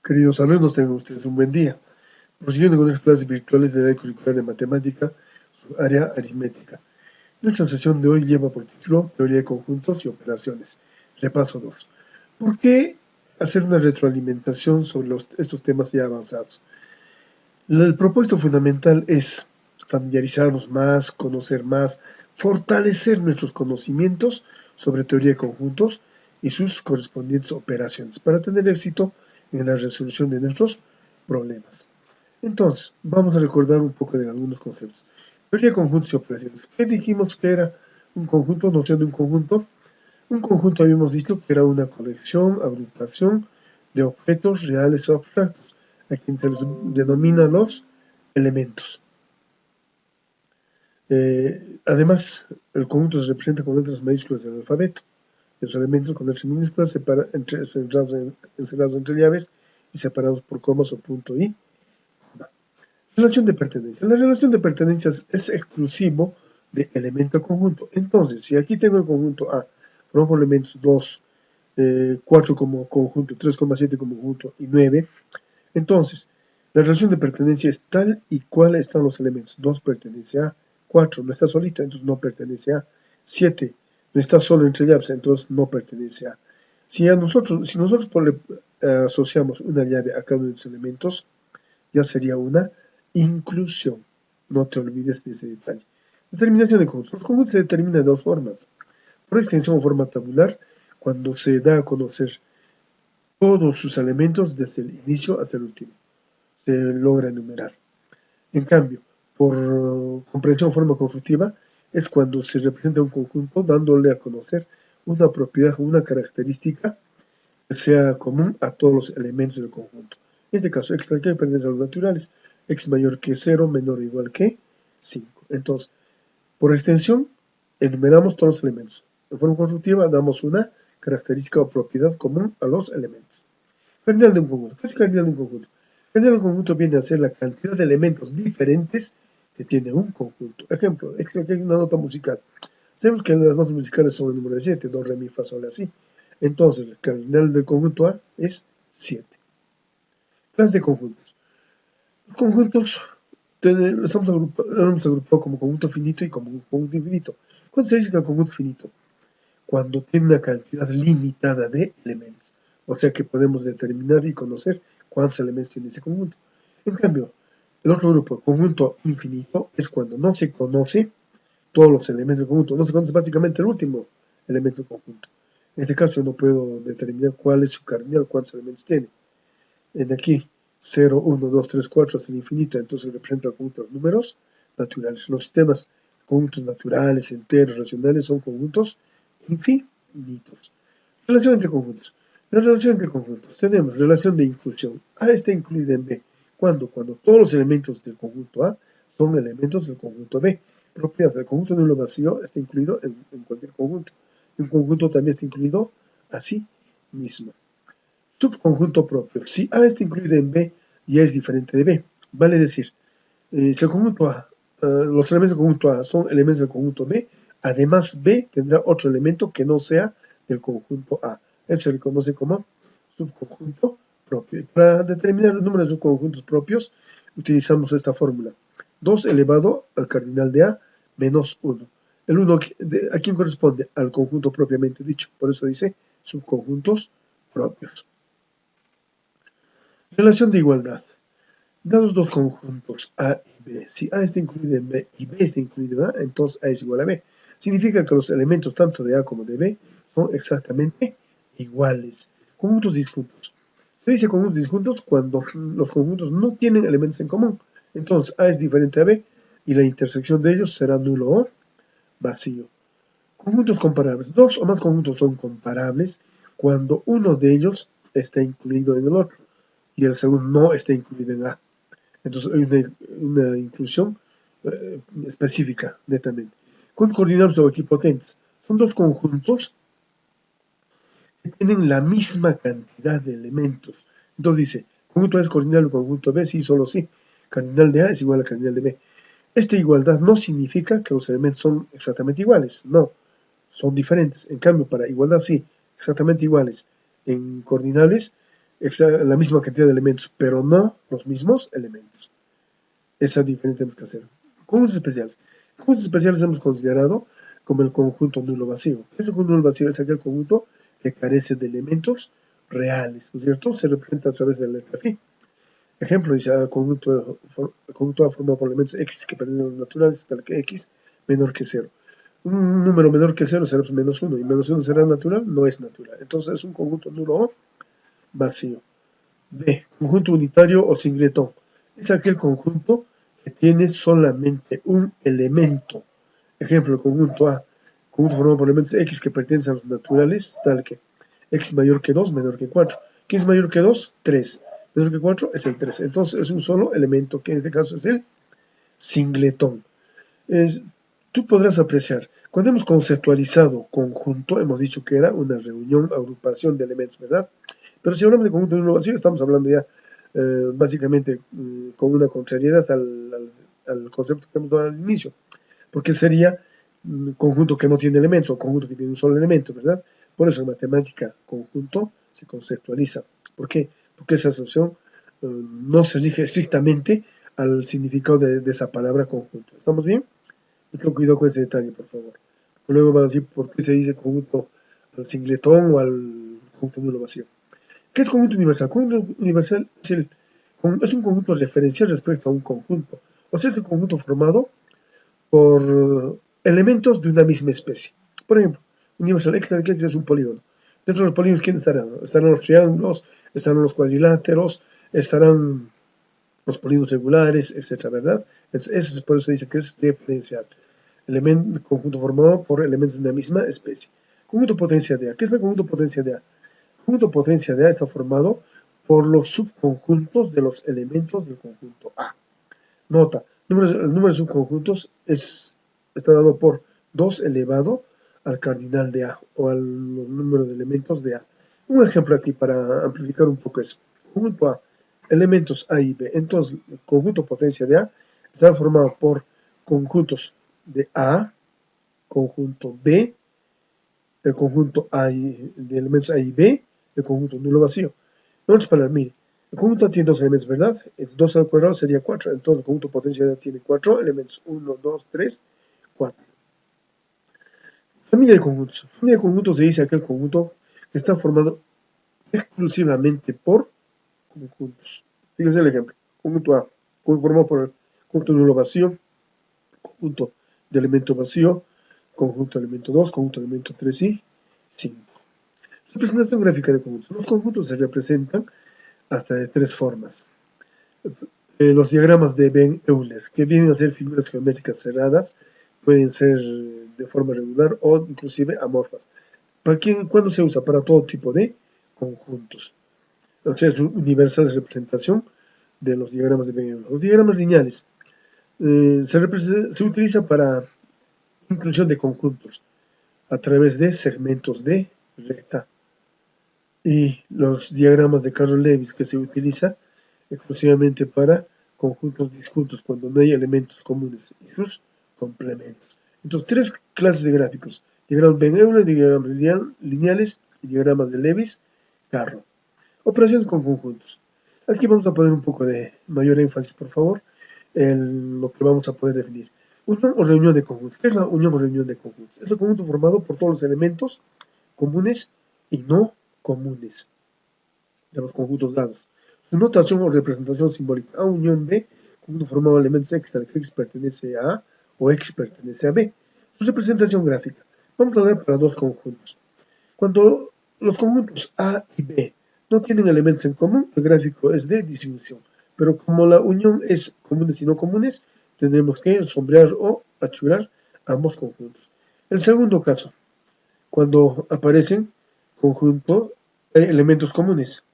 Queridos alumnos, tengan ustedes un buen día. Prosiguiendo con las clases virtuales de la curricular de matemática, su área aritmética. Nuestra sesión de hoy lleva por título Teoría de conjuntos y operaciones. Repaso 2. ¿Por qué hacer una retroalimentación sobre estos temas ya avanzados? El propósito fundamental es familiarizarnos más, conocer más, fortalecer nuestros conocimientos sobre teoría de conjuntos y sus correspondientes operaciones para tener éxito en la resolución de nuestros problemas. Entonces, vamos a recordar un poco de algunos conceptos. Teoría de conjuntos y operaciones. ¿Qué dijimos que era un conjunto, noción de un conjunto? Un conjunto habíamos dicho que era una colección, agrupación de objetos reales o abstractos, a quienes se les denomina los elementos. Además, el conjunto se representa con letras mayúsculas del alfabeto. Los elementos con letras minúsculas encerrados entre llaves y separados por comas o punto y coma. Relación de pertenencia. La relación de pertenencia es exclusivo de elemento a conjunto. Entonces, si aquí tengo el conjunto A, formo elementos 2, 4 como conjunto, 3,7 como conjunto y 9, entonces, la relación de pertenencia es tal y cual están los elementos. 2 pertenece a 4, no está solito, entonces no pertenece a 7, no está solo entre llaves, entonces no pertenece a. Si nosotros asociamos una llave a cada uno de los elementos, ya sería una inclusión. No te olvides de ese detalle. Determinación de conjuntos. Los conjuntos se determinan de dos formas. Por extensión o forma tabular, cuando se da a conocer todos sus elementos desde el inicio hasta el último. Se logra enumerar. En cambio, por comprensión o forma constructiva, es cuando se representa un conjunto dándole a conocer una propiedad o una característica que sea común a todos los elementos del conjunto. En este caso, x que pertenece a los naturales, x mayor que 0, menor o igual que 5. Entonces, por extensión, enumeramos todos los elementos. De forma constructiva, damos una característica o propiedad común a los elementos. Cardinal de un conjunto. ¿Qué es cardinal de un conjunto? Cardinal de un conjunto viene a ser la cantidad de elementos diferentes que tiene un conjunto. Ejemplo, aquí hay una nota musical. Sabemos que las notas musicales son el número de 7, do, re, mi, fa, sol, así. Entonces, el cardinal del conjunto A es 7. Clases de conjuntos. Los conjuntos los hemos agrupado como conjunto finito y como conjunto infinito. ¿Cuándo se dice el conjunto finito? Cuando tiene una cantidad limitada de elementos. O sea que podemos determinar y conocer cuántos elementos tiene ese conjunto. En cambio, el otro grupo, conjunto infinito, es cuando no se conoce todos los elementos del conjunto. No se conoce básicamente el último elemento del conjunto. En este caso yo no puedo determinar cuál es su cardinal, cuántos elementos tiene. En aquí, 0, 1, 2, 3, 4 hasta el infinito, entonces representa el conjunto de números naturales. Los sistemas, conjuntos naturales, enteros, racionales, son conjuntos infinitos. Relación entre conjuntos. La relación entre conjuntos. Tenemos relación de inclusión. A está incluida en B. ¿Cuándo? Cuando todos los elementos del conjunto A son elementos del conjunto B. Propiedad del conjunto nulo vacío está incluido en cualquier conjunto. Un conjunto también está incluido a sí mismo. Subconjunto propio. Si A está incluido en B y A es diferente de B, vale decir, si el conjunto A, los elementos del conjunto A son elementos del conjunto B, además B tendrá otro elemento que no sea del conjunto A. Él se reconoce como subconjunto propio. Para determinar los números de subconjuntos propios, utilizamos esta fórmula. 2 elevado al cardinal de A menos 1. El 1, ¿a quién corresponde? Al conjunto propiamente dicho. Por eso dice subconjuntos propios. Relación de igualdad. Dados dos conjuntos A y B, si A está incluido en B y B está incluido en A, entonces A es igual a B. Significa que los elementos tanto de A como de B son exactamente iguales. Conjuntos disjuntos. Se dice conjuntos disjuntos cuando los conjuntos no tienen elementos en común. Entonces A es diferente a B y la intersección de ellos será nulo o vacío. Conjuntos comparables. Dos o más conjuntos son comparables cuando uno de ellos está incluido en el otro y el segundo no está incluido en A. Entonces hay una inclusión específica, netamente. Con coordinados o equipotentes. Son dos conjuntos que tienen la misma cantidad de elementos. Entonces dice, conjunto A es coordinal al conjunto B, sí, solo sí. Cardinal de A es igual al cardinal de B. Esta igualdad no significa que los elementos son exactamente iguales, no, son diferentes. En cambio, para igualdad sí, exactamente iguales en coordinales, la misma cantidad de elementos, pero no los mismos elementos. Esa diferencia tenemos que hacer. Conjuntos especiales. Conjuntos especiales hemos considerado como el conjunto nulo vacío. Este conjunto nulo vacío es aquel conjunto que carece de elementos reales, ¿no es cierto? Se representa a través de la letra phi. Ejemplo, dice el conjunto A formado por elementos x que pertenecen a los naturales, tal que x menor que 0. Un número menor que 0 será menos 1, y menos 1 será natural, no es natural. Entonces es un conjunto nulo o vacío. B. Conjunto unitario o singletón. Es aquel conjunto que tiene solamente un elemento. Ejemplo, el conjunto A. Conjunto formado por elementos x que pertenecen a los naturales, tal que x mayor que 2, menor que 4. ¿Qué es mayor que 2? 3. Menor que 4 es el 3. Entonces es un solo elemento, que en este caso es el singletón. Tú podrás apreciar, cuando hemos conceptualizado conjunto, hemos dicho que era una reunión, agrupación de elementos, ¿verdad? Pero si hablamos de conjunto nulo vacío, estamos hablando ya básicamente con una contrariedad al concepto que hemos dado al inicio, porque sería conjunto que no tiene elementos o conjunto que tiene un solo elemento, ¿verdad? Por eso en matemática conjunto se conceptualiza. ¿Por qué? Porque esa acepción no se rige estrictamente al significado de esa palabra conjunto. ¿Estamos bien? Mucho cuidado con este detalle, por favor. Luego van a decir por qué se dice conjunto al singletón o al conjunto nulo vacío. ¿Qué es conjunto universal? Conjunto universal es un conjunto referencial respecto a un conjunto. O sea, es un conjunto formado por elementos de una misma especie. Por ejemplo, universal x es un polígono. Dentro de los polígonos, ¿quién estará? Estarán los triángulos, estarán los cuadriláteros, estarán los polígonos regulares, etcétera, ¿verdad? Eso por eso se dice que es referencial. Conjunto formado por elementos de una misma especie. Conjunto potencia de A. ¿Qué es el conjunto potencia de A? El conjunto potencia de A está formado por los subconjuntos de los elementos del conjunto A. Nota, el número de subconjuntos está dado por 2 elevado al cardinal de A, o al número de elementos de A. Un ejemplo aquí para amplificar un poco eso. Conjunto A, elementos A y B. Entonces, el conjunto potencia de A está formado por conjuntos de A, conjunto B, el conjunto de elementos A y B, el conjunto nulo vacío. Vamos para mire, el conjunto A tiene 2 elementos, ¿verdad? 2 al cuadrado sería 4, entonces el conjunto potencia de A tiene 4 elementos, 1, 2, 3, 4. Familia de conjuntos. Familia de conjuntos se dice aquel conjunto que está formado exclusivamente por conjuntos. Fíjense el ejemplo. Conjunto A, formado por el conjunto nulo vacío, conjunto de elemento vacío, conjunto de elemento 2, conjunto de elemento 3 y 5. Representación gráfica de conjuntos. Los conjuntos se representan hasta de 3 formas. Los diagramas de Ben-Euler, que vienen a ser figuras geométricas cerradas, pueden ser de forma regular o inclusive amorfas. ¿Cuándo se usa? Para todo tipo de conjuntos. O sea, es universal de representación de los diagramas de Ben-Euler. Los diagramas lineales se utiliza para inclusión de conjuntos a través de segmentos de recta. Y los diagramas de Carrel-Lewis, que se utiliza exclusivamente para conjuntos disjuntos cuando no hay elementos comunes y sus complementos. Entonces, 3 clases de gráficos: diagramas Ben-Euler, diagramas lineales y diagramas de Lewis-Carroll. Operaciones con conjuntos. Aquí vamos a poner un poco de mayor énfasis, por favor, en lo que vamos a poder definir. Unión o reunión de conjuntos. ¿Qué es la unión o reunión de conjuntos? Es el conjunto formado por todos los elementos comunes y no comunes de los conjuntos dados. Su notación o representación simbólica: A unión B, conjunto formado de elementos x, al que x pertenece a A o x pertenece a B. Su representación gráfica. Vamos a ver para 2 conjuntos. Cuando los conjuntos A y B no tienen elementos en común, el gráfico es de distribución. Pero como la unión es comunes y no comunes, tendremos que sombrear o achurar ambos conjuntos. El segundo caso, cuando aparecen elementos comunes,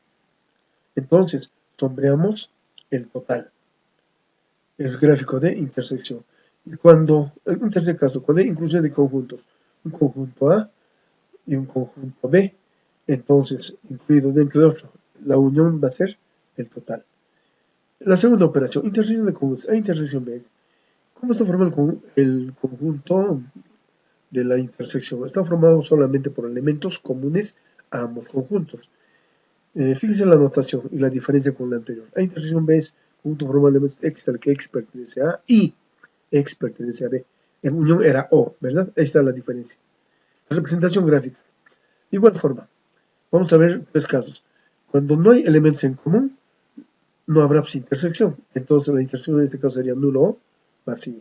entonces sombreamos el total, el gráfico de intersección. Y en un tercer caso, cuando hay inclusión de conjuntos, un conjunto A y un conjunto B, entonces, incluido dentro de otro, la unión va a ser el total. La segunda operación, intersección de conjuntos. Hay intersección B. ¿Cómo está formado el conjunto de la intersección? Está formado solamente por elementos comunes a ambos conjuntos. Fíjense la notación y la diferencia con la anterior. A intersección B es conjunto formado de elementos X al que X pertenece a y X pertenece a B. En unión era O, ¿verdad? Ahí está la diferencia. La representación gráfica. De igual forma, vamos a ver tres casos. Cuando no hay elementos en común, no habrá intersección. Entonces la intersección en este caso sería nulo o vacío.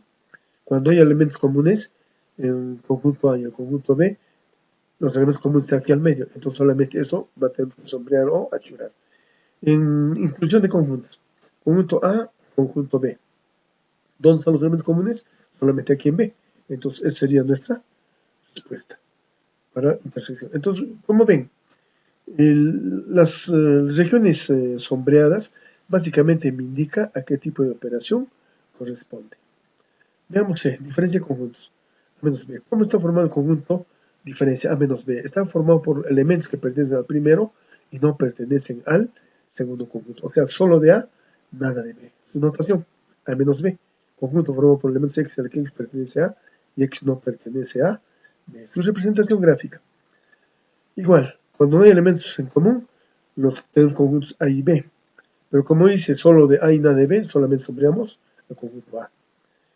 Cuando hay elementos comunes, en el conjunto A y el conjunto B, los elementos comunes están aquí al medio. Entonces solamente eso va a tener que sombrear o achurar. En inclusión de conjuntos, conjunto A, conjunto B. ¿Dónde están los elementos comunes? Solamente aquí en B. Entonces, esa sería nuestra respuesta para intersección. Entonces, como ven, las regiones sombreadas básicamente me indica a qué tipo de operación corresponde. Veamos C, diferencia de conjuntos. A menos B. ¿Cómo está formado el conjunto diferencia A menos B? Está formado por elementos que pertenecen al primero y no pertenecen al segundo conjunto. O sea, solo de A, nada de B. Su notación, A menos B. Conjunto formado por elementos X al que X pertenece a y X no pertenece a B. Su representación gráfica. Igual, cuando no hay elementos en común, los tenemos conjuntos A y B. Pero como dice solo de A y nada de B, solamente sombreamos el conjunto A.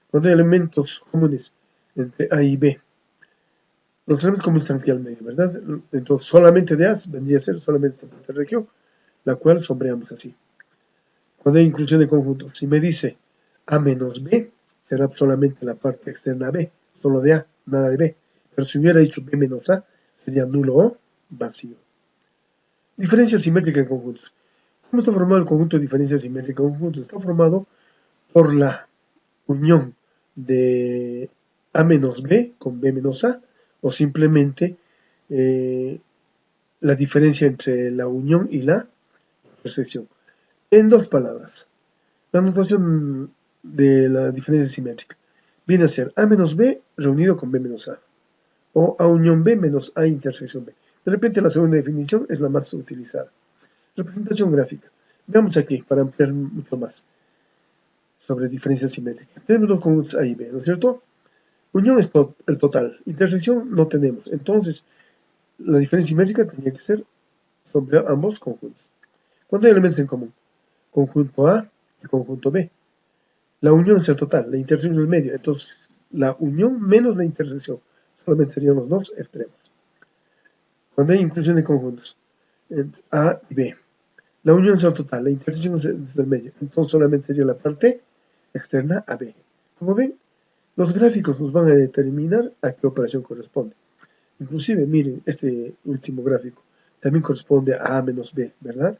Cuando hay elementos comunes entre A y B, los elementos comunes están aquí al medio, ¿verdad? Entonces solamente de A vendría a ser solamente esta región, la cual sombreamos así. Cuando hay inclusión de conjuntos, si me dice A menos B, será solamente la parte externa a B, solo de A, nada de B. Pero si hubiera dicho B menos A, sería nulo o vacío. Diferencia simétrica en conjuntos. ¿Cómo está formado el conjunto de diferencia simétrica en conjuntos? Está formado por la unión de A menos B con B menos A, o simplemente la diferencia entre la unión y la intersección. En dos palabras, la notación de la diferencia simétrica viene a ser A menos B reunido con B menos A, o A unión B menos A intersección B. De repente la segunda definición es la más utilizada. Representación gráfica. Veamos aquí para ampliar mucho más sobre diferencia simétrica. Tenemos dos conjuntos A y B, ¿no es cierto? Unión es el total, intersección no tenemos. Entonces, la diferencia simétrica tendría que ser sobre ambos conjuntos. ¿Cuántos hay elementos en común? Conjunto A y conjunto B. La unión es el total, la intersección es el medio. Entonces, la unión menos la intersección. Solamente serían los dos extremos. Cuando hay inclusión de conjuntos, A y B, la unión es el total, la intersección es el medio. Entonces, solamente sería la parte externa a B. Como ven, los gráficos nos van a determinar a qué operación corresponde. Inclusive, miren, este último gráfico también corresponde a A menos B, ¿verdad?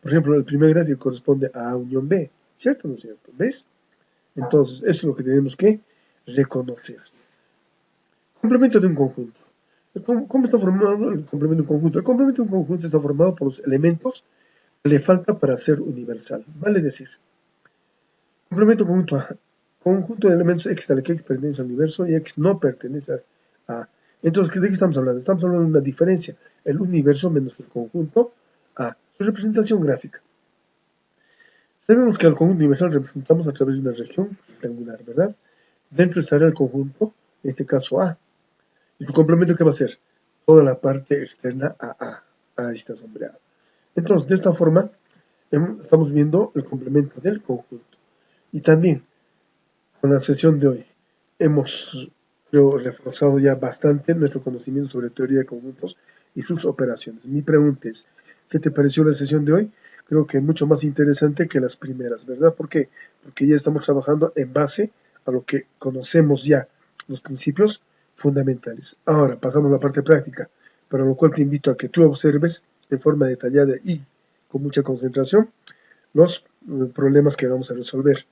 Por ejemplo, el primer gráfico corresponde a A unión B, ¿cierto o no es cierto? ¿Ves? Entonces, eso es lo que tenemos que reconocer. Complemento de un conjunto. ¿Cómo está formado el complemento de un conjunto? El complemento de un conjunto está formado por los elementos que le falta para ser universal. Vale decir, complemento conjunto A. Conjunto de elementos X al que X pertenece al universo y X no pertenece a. Entonces, ¿de qué estamos hablando? Estamos hablando de una diferencia, el universo menos el conjunto A. Su representación gráfica. Sabemos que al conjunto universal representamos a través de una región rectangular, ¿verdad? Dentro estará el conjunto, en este caso A. ¿Y su complemento qué va a ser? Toda la parte externa a A. Ahí está sombreado. Entonces, de esta forma, estamos viendo el complemento del conjunto. Y también, con la sesión de hoy, hemos reforzado ya bastante nuestro conocimiento sobre teoría de conjuntos y sus operaciones. Mi pregunta es, ¿qué te pareció la sesión de hoy? Creo que es mucho más interesante que las primeras, ¿verdad? ¿Por qué? Porque ya estamos trabajando en base a lo que conocemos ya, los principios fundamentales. Ahora pasamos a la parte práctica, para lo cual te invito a que tú observes de forma detallada y con mucha concentración los problemas que vamos a resolver.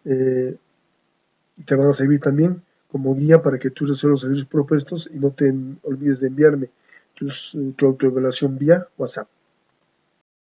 Y te van a servir también como guía para que tú resuelvas los ejercicios propuestos y no te olvides de enviarme tu autoevaluación vía WhatsApp.